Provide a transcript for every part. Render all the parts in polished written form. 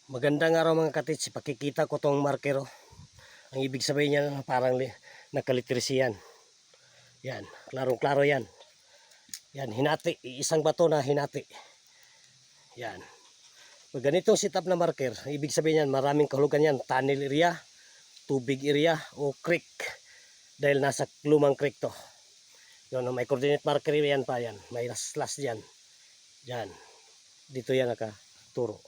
Magandang araw mga katits, pakikita ko tong marker. Ang ibig sabihin niya parang nakalitrisi yan. Yan, klarong-klaro yan. Yan, hinati, isang bato na hinati. Yan. Pag ganitong setup na marker, ibig sabihin yan maraming kahulugan yan, tunnel area, tubig area o creek. Dahil nasa lumang creek to. Yun, may coordinate marker yan pa yan, may slash yan. Yan. Dito yan nakaturo.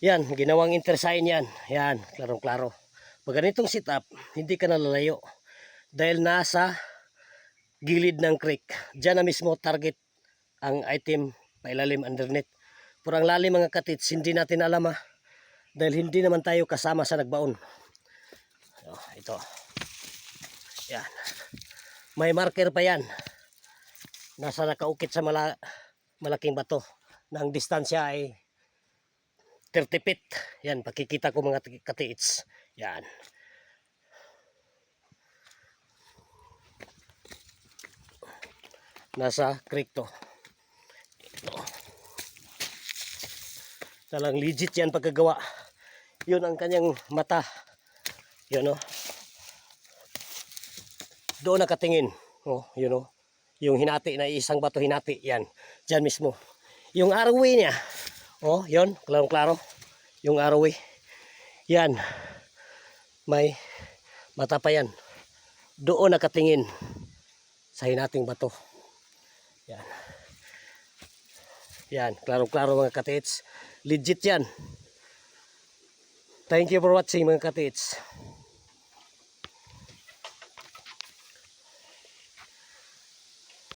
Yan, ginawang intersign yan. Yan, klarong-klaro. Pag ganitong setup, hindi ka nalalayo. Dahil nasa gilid ng creek. Diyan na mismo target ang item pailalim underneath. Pero ang lalim mga katits, hindi natin alam dahil hindi naman tayo kasama sa nagbaon. Ito. Yan. May marker pa yan. Nasa nakaukit sa malaking bato. Na ang distansya ay 30 feet. Yan, pakikita ko mga katiits. Yan. Nasa creek to. Ito. Talang legit yan pagkagawa. Yun ang kanyang mata. Yun o. Doon nakatingin. Oh, yun o. Yung hinati na isang bato hinati. Yan. Diyan mismo. Yung arrowway niya. Oh, yun, klarong-klaro. Yung arrowway. Yan. May mata pa yan. Doon nakatingin sa hinating bato. Yan. Yan, klarong-klaro mga katits. Legit yan. Thank you for watching mga katits.